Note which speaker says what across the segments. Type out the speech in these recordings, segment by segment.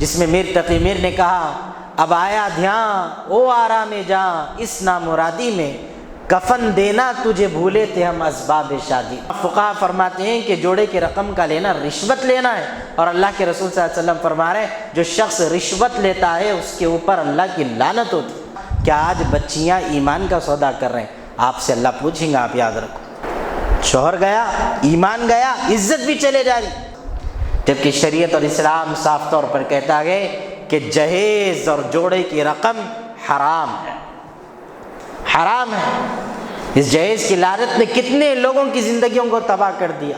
Speaker 1: جس میں میر تقی میر نے کہا اب آیا دھیان او آرام جاں اس نامرادی میں، کفن دینا تجھے بھولے تھے ہم اسباب شادی۔ فقہا فرماتے ہیں کہ جوڑے کی رقم کا لینا رشوت لینا ہے، اور اللہ کے رسول صلی اللہ علیہ وسلم فرما رہے ہیں جو شخص رشوت لیتا ہے اس کے اوپر اللہ کی لعنت ہوتی ہے۔ کیا آج بچیاں ایمان کا سودا کر رہے ہیں؟ آپ سے اللہ پوچھیں گا، آپ یاد رکھو۔ شوہر گیا، ایمان گیا، عزت بھی چلے جا رہی، جبکہ شریعت اور اسلام صاف طور پر کہتا ہے کہ جہیز اور جوڑے کی رقم حرام ہے، حرام ہے۔ اس جہیز کی لعنت نے کتنے لوگوں کی زندگیوں کو تباہ کر دیا،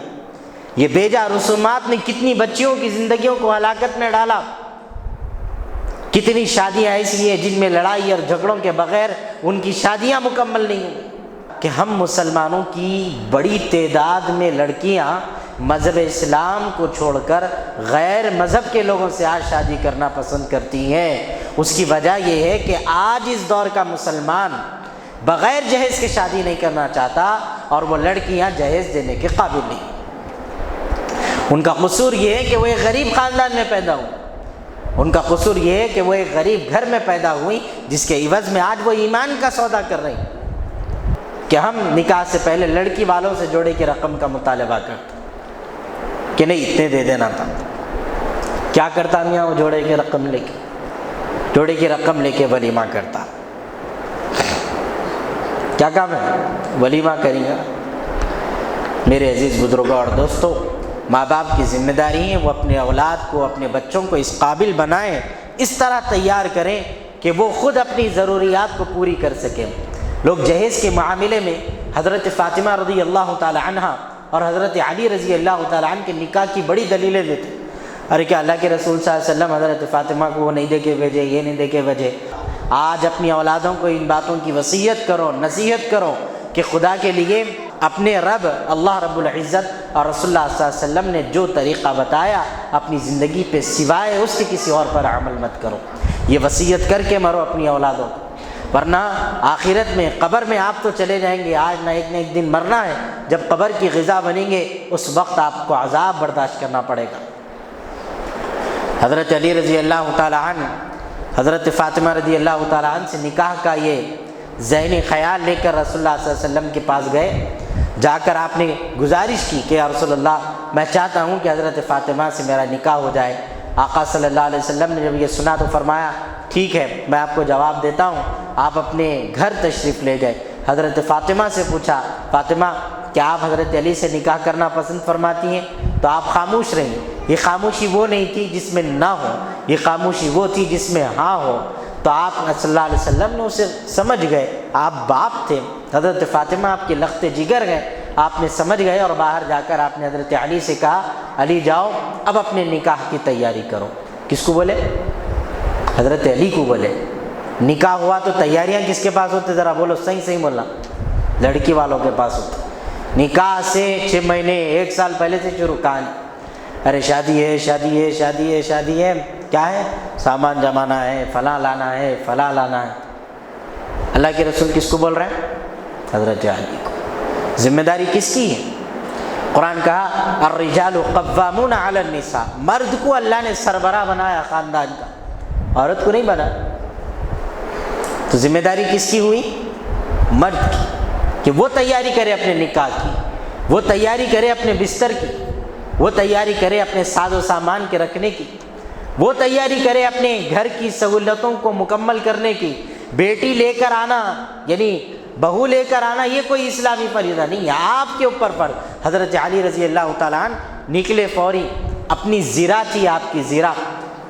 Speaker 1: یہ بیجا رسومات نے کتنی بچیوں کی زندگیوں کو ہلاکت میں ڈالا۔ کتنی شادیاں ایسی ہیں جن میں لڑائی اور جھگڑوں کے بغیر ان کی شادیاں مکمل نہیں ہوئی، کہ ہم مسلمانوں کی بڑی تعداد میں لڑکیاں مذہب اسلام کو چھوڑ کر غیر مذہب کے لوگوں سے آج شادی کرنا پسند کرتی ہیں۔ اس کی وجہ یہ ہے کہ آج اس دور کا مسلمان بغیر جہیز کے شادی نہیں کرنا چاہتا، اور وہ لڑکیاں جہیز دینے کے قابل نہیں۔ ان کا قصور یہ ہے کہ وہ ایک غریب خاندان میں پیدا ہوئی، ان کا قصور یہ ہے کہ وہ ایک غریب گھر میں پیدا ہوئی، جس کے عوض میں آج وہ ایمان کا سودا کر رہی ہیں کہ ہم نکاح سے پہلے لڑکی والوں سے جوڑے کی رقم کا مطالبہ کرتے کہ نہیں اتنے دے دینا تھا۔ کیا کرتا میاں وہ جوڑے کی رقم لے کے، جوڑے کی رقم لے کے ولیمہ کرتا، کیا کام ہے؟ ولیمہ کریں گا۔ میرے عزیز بزرگوں اور دوستوں، ماں باپ کی ذمہ داری ہے وہ اپنے اولاد کو، اپنے بچوں کو اس قابل بنائیں، اس طرح تیار کریں کہ وہ خود اپنی ضروریات کو پوری کر سکیں۔ لوگ جہیز کے معاملے میں حضرت فاطمہ رضی اللہ تعالی عنہ اور حضرت علی رضی اللہ تعالی عنہ کے نکاح کی بڑی دلیلیں دیتے، ارے کیا اللہ کے رسول صلی اللہ علیہ وسلم حضرت فاطمہ کو وہ نہیں دے کے بھیجے، یہ نہیں دے کے بھیجے؟ آج اپنی اولادوں کو ان باتوں کی وصیت کرو، نصیحت کرو کہ خدا کے لیے اپنے رب اللہ رب العزت اور رسول اللہ صلی اللہ علیہ وسلم نے جو طریقہ بتایا اپنی زندگی پہ سوائے اس کے کسی اور پر عمل مت کرو۔ یہ وصیت کر کے مرو اپنی اولادوں کو، ورنہ آخرت میں قبر میں آپ تو چلے جائیں گے، آج نہ ایک دن مرنا ہے، جب قبر کی غذا بنیں گے اس وقت آپ کو عذاب برداشت کرنا پڑے گا۔ حضرت علی رضی اللہ تعالی عنہ حضرت فاطمہ رضی اللہ تعالی عنہ سے نکاح کا یہ ذہنی خیال لے کر رسول اللہ صلی اللہ علیہ وسلم کے پاس گئے، جا کر آپ نے گزارش کی کہ یا رسول اللہ میں چاہتا ہوں کہ حضرت فاطمہ سے میرا نکاح ہو جائے۔ آقا صلی اللہ علیہ وسلم نے جب یہ سنا تو فرمایا ٹھیک ہے میں آپ کو جواب دیتا ہوں۔ آپ اپنے گھر تشریف لے گئے، حضرت فاطمہ سے پوچھا فاطمہ کیا آپ حضرت علی سے نکاح کرنا پسند فرماتی ہیں؟ تو آپ خاموش رہیں۔ یہ خاموشی وہ نہیں تھی جس میں نہ ہو، یہ خاموشی وہ تھی جس میں ہاں ہو۔ تو آپ صلی اللہ علیہ وسلم نے اسے سمجھ گئے، آپ باپ تھے، حضرت فاطمہ آپ کے لخت جگر گئے، آپ نے سمجھ گئے، اور باہر جا کر آپ نے حضرت علی سے کہا علی جاؤ اب اپنے نکاح کی تیاری کرو۔ کس کو بولے؟ حضرت علی کو بولے۔ نکاح ہوا تو تیاریاں کس کے پاس ہوتے؟ ذرا بولو، صحیح بولنا، لڑکی والوں کے پاس ہوتے۔ نکاح سے 6 مہینے 1 سال پہلے سے شروع کہانی، ارے شادی ہے شادی ہے شادی ہے شادی ہے، کیا ہے؟ سامان جمانا ہے، فلاں لانا ہے، فلاں لانا ہے۔ اللہ کے رسول کس کو بول رہے ہیں؟ حضرت علی کو۔ ذمہ داری کس کی ہے؟ قرآن کہا الرجال قوامون علی النساء، مرد کو اللہ نے سربراہ بنایا خاندان کا، عورت کو نہیں بنا۔ تو ذمہ داری کس کی ہوئی؟ مرد کی، کہ وہ تیاری کرے اپنے نکاح کی، وہ تیاری کرے اپنے بستر کی، وہ تیاری کرے اپنے ساز و سامان کے رکھنے کی، وہ تیاری کرے اپنے گھر کی سہولتوں کو مکمل کرنے کی۔ بیٹی لے کر آنا یعنی بہو لے کر آنا یہ کوئی اسلامی فریضہ نہیں ہے، آپ کے اوپر فرض۔ حضرت علی رضی اللہ تعالیٰ عنہ نکلے فوری، اپنی زرہ تھی آپ کی،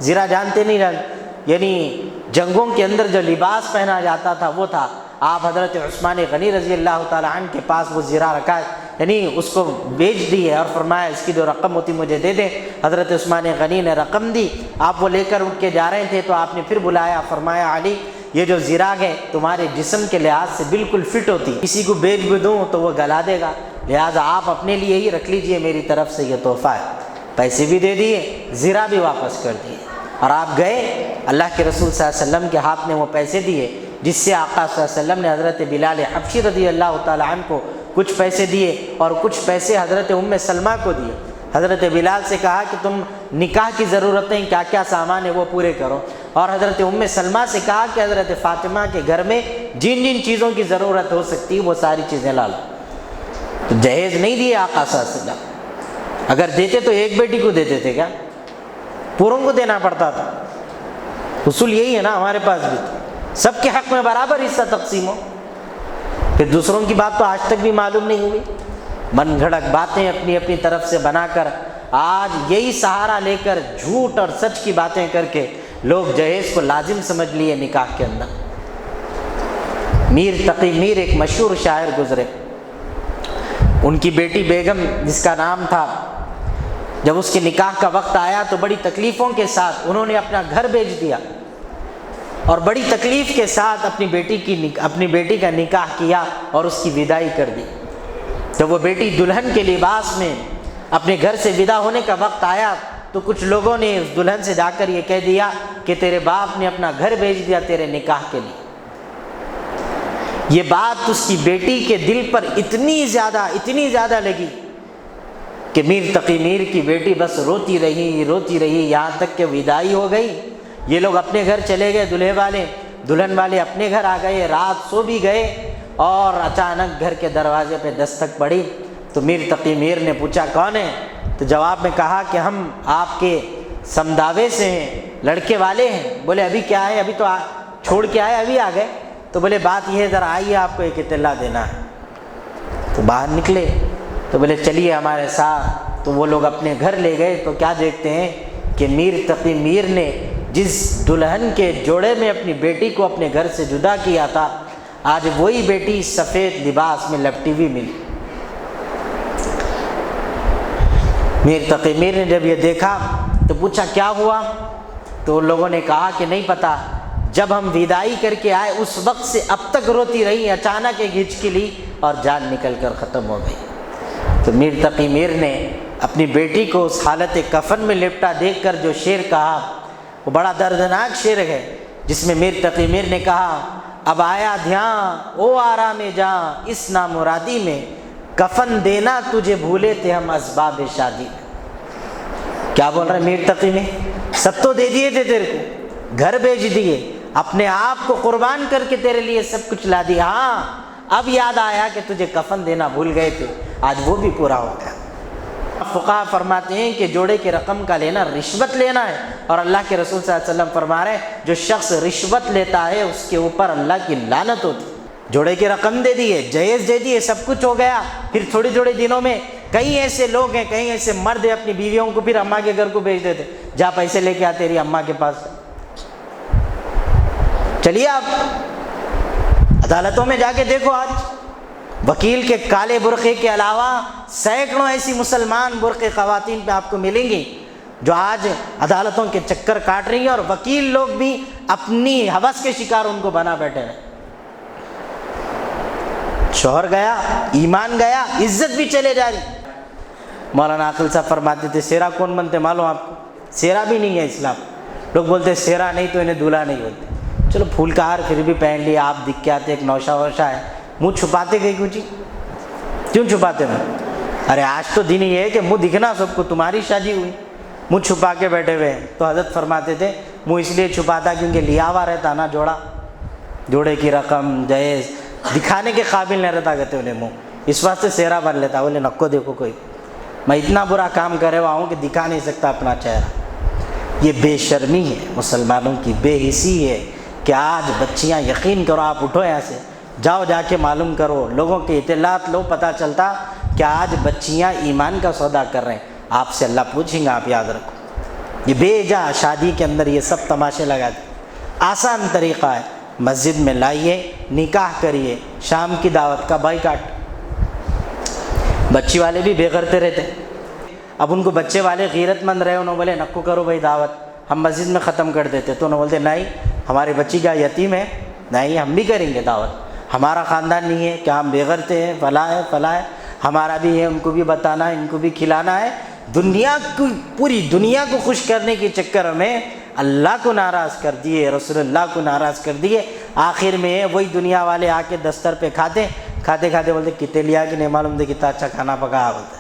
Speaker 1: زرہ جانتے نہیں یعنی جنگوں کے اندر جو لباس پہنا جاتا تھا وہ تھا۔ آپ حضرت عثمان غنی رضی اللہ تعالیٰ عنہ کے پاس وہ زرہ رکھا ہے، یعنی اس کو بیچ دی ہے، اور فرمایا اس کی جو رقم ہوتی مجھے دے دیں۔ حضرت عثمان غنی نے رقم دی، آپ وہ لے کر اٹھ کے جا رہے تھے تو آپ نے پھر بلایا، فرمایا علی یہ جو زراگ ہے تمہارے جسم کے لحاظ سے بالکل فٹ ہوتی، کسی کو بیچ بھی دوں تو وہ گلا دے گا، لہٰذا آپ اپنے لیے ہی رکھ لیجئے، میری طرف سے یہ تحفہ ہے۔ پیسے بھی دے دیے، زرہ بھی واپس کر دیے، اور آپ گئے، اللہ کے رسول صلی اللہ علیہ وسلم کے ہاتھ میں وہ پیسے دیے، جس سے آقا صلی اللہ علیہ وسلم نے حضرت بلال حبشی رضی اللہ تعالیٰ عنہ کو کچھ پیسے دیے، اور کچھ پیسے حضرت ام سلمہ کو دیے۔ حضرت بلال سے کہا کہ تم نکاح کی ضرورتیں کیا کیا سامان ہے وہ پورے کرو، اور حضرت ام سلمہ سے کہا کہ حضرت فاطمہ کے گھر میں جن جن چیزوں کی ضرورت ہو سکتی وہ ساری چیزیں لا لو۔ تو جہیز نہیں دیے آقا صلی اللہ علیہ وسلم، اگر دیتے تو ایک بیٹی کو دیتے تھے کیا؟ پوروں کو دینا پڑتا تھا۔ اصول یہی ہے نا، ہمارے پاس بھی سب کے حق میں برابر حصہ تقسیم ہو۔ پھر دوسروں کی بات تو آج تک بھی معلوم نہیں ہوئی، من گھڑک باتیں اپنی اپنی طرف سے بنا کر آج یہی سہارا لے کر جھوٹ اور سچ کی باتیں کر کے لوگ جہیز کو لازم سمجھ لیے نکاح کے اندر۔ میر تقی میر ایک مشہور شاعر گزرے، ان کی بیٹی بیگم جس کا نام تھا، جب اس کے نکاح کا وقت آیا تو بڑی تکلیفوں کے ساتھ انہوں نے اپنا گھر بیچ دیا اور بڑی تکلیف کے ساتھ اپنی بیٹی کا نکاح کیا اور اس کی وداعی کر دی۔ جب وہ بیٹی دلہن کے لباس میں اپنے گھر سے ودا ہونے کا وقت آیا تو کچھ لوگوں نے اس دلہن سے جا کر یہ کہہ دیا کہ تیرے باپ نے اپنا گھر بیچ دیا تیرے نکاح کے لیے۔ یہ بات اس کی بیٹی کے دل پر اتنی زیادہ لگی کہ میر تقی میر کی بیٹی بس روتی رہی یہاں تک کہ وداعی ہو گئی۔ یہ لوگ اپنے گھر چلے گئے، دلہن والے اپنے گھر آ گئے، رات سو بھی گئے، اور اچانک گھر کے دروازے پہ دستک پڑی تو میر تقی میر نے پوچھا کون ہے؟ تو جواب میں کہا کہ ہم آپ کے سمداوے سے ہیں، لڑکے والے ہیں۔ بولے ابھی کیا ہے؟ ابھی تو چھوڑ کے آئے، ابھی آ گئے؟ تو بولے بات یہ ہے، ذرا آئیے آپ کو ایک اطلاع دینا ہے۔ تو باہر نکلے تو بولے چلیے ہمارے ساتھ۔ تو وہ لوگ اپنے گھر لے گئے تو کیا دیکھتے ہیں کہ میر تقی میر نے جس دلہن کے جوڑے میں اپنی بیٹی کو اپنے گھر سے جدا کیا تھا، آج وہی بیٹی سفید لباس میں لپٹی ہوئی ملی۔ میر تقی میر نے جب یہ دیکھا تو پوچھا کیا ہوا؟ تو ان لوگوں نے کہا کہ نہیں پتا، جب ہم وداعی کر کے آئے اس وقت سے اب تک روتی رہی، اچانک ایک ہچکی لی اور جان نکل کر ختم ہو گئی۔ تو میر تقی میر نے اپنی بیٹی کو اس حالت کفن میں لپٹا دیکھ کر جو شعر کہا وہ بڑا دردناک شعر ہے، جس میں میر تقی میر نے کہا اب آیا دھیان او آرام جاں اس نامرادی میں، کفن دینا تجھے بھولے تھے ہم اسباب شادی میں۔ کیا بول رہے میر تقی میں؟ سب تو دے دیے تھے تیرے کو، گھر بیچ دیے، اپنے آپ کو قربان کر کے تیرے لیے سب کچھ لا دیا، ہاں اب یاد آیا کہ تجھے کفن دینا بھول گئے تھے، آج وہ بھی پورا ہو گیا۔ فقہا فرماتے ہیں کہ جوڑے کے رقم کا لینا رشوت لینا ہے، اور اللہ کے رسول صلی اللہ علیہ وسلم فرما رہے ہیں جو شخص رشوت لیتا ہے اس کے اوپر اللہ کی لعنت ہوتی۔ جوڑے کی رقم دے دیے، جہیز دے دیے، سب کچھ ہو گیا، پھر تھوڑے دنوں میں کئی ایسے لوگ ہیں، کئی ایسے مرد ہیں اپنی بیویوں کو پھر اماں کے گھر کو بھیج دیتے، جا پیسے لے کے آ تیری اماں کے پاس۔ چلیے آپ عدالتوں میں جا کے دیکھو، آج وکیل کے کالے برقعے کے علاوہ سینکڑوں ایسی مسلمان برقعے خواتین پہ آپ کو ملیں گی جو آج عدالتوں کے چکر کاٹ رہی ہیں، اور وکیل لوگ بھی اپنی ہوس کے شکار ان کو بنا بیٹھے ہیں۔ شوہر گیا، ایمان گیا، عزت بھی چلے جا رہی۔ مولانا عاقل صاحب فرماتے تھے سیرا کون بنتے معلوم آپ کو؟ سیرا بھی نہیں ہے اسلام۔ لوگ بولتے سیرا نہیں تو انہیں دولہا نہیں بولتے۔ چلو پھول کا ہار پھر بھی پہن لیا، آپ دکھ کے آتے، ایک نوشا ووشا ہے، منہ چھپاتے گئے کیوں جی؟ کیوں چھپاتے منہ؟ ارے آج تو دن یہ ہے کہ منہ دکھنا سب کو، تمہاری شادی ہوئی منہ چھپا کے بیٹھے ہوئے ہیں۔ تو حضرت فرماتے تھے منہ اس لیے چھپاتا کیونکہ لیا ہوا رہتا نا جوڑے کی رقم جہیز دکھانے کے قابل نہیں رہتا، کہتے انہیں منہ، اس واسطے سیرا بن لیتا۔ بولے نکو دیکھو کوئی میں اتنا برا کام کرے ہوا ہوں کہ دکھا نہیں سکتا اپنا چہرہ۔ یہ بے شرمی ہے، مسلمانوں کی بے حسی ہے کہ آج بچیاں، یقین کرو آپ اٹھو یہاں سے جاؤ، جا کے معلوم کرو، لوگوں کی اطلاعات لو، پتہ چلتا کہ آج بچیاں ایمان کا سودا کر رہے ہیں۔ آپ سے اللہ پوچھیں گا، آپ یاد رکھو۔ یہ بے جا شادی کے اندر یہ سب تماشے لگا دیں۔ آسان طریقہ ہے، مسجد میں لائیے، نکاح کریے، شام کی دعوت کا بائیکاٹ۔ بچی والے بھی بے غیرتے رہتے، اب ان کو بچے والے غیرت مند رہے، انہوں بولے نکو کرو بھائی دعوت، ہم مسجد میں ختم کر دیتے، تو انہوں بولتے نہیں ہماری بچی کا یتیم ہے، نہیں ہم بھی کریں گے دعوت، ہمارا خاندان نہیں ہے کیا ہم بے غیرتے ہیں، فلاں ہے، ہمارا بھی ہے، ان کو بھی بتانا ہے، ان کو بھی کھلانا ہے۔ دنیا کو، پوری دنیا کو خوش کرنے کے چکر میں اللہ کو ناراض کر دیے، رسول اللہ کو ناراض کر دیے۔ آخر میں وہی دنیا والے آ کے دستر پہ کھاتے بولتے کتنے لیا کہ نہیں معلوم دے کتنا اچھا کھانا پکا بولتے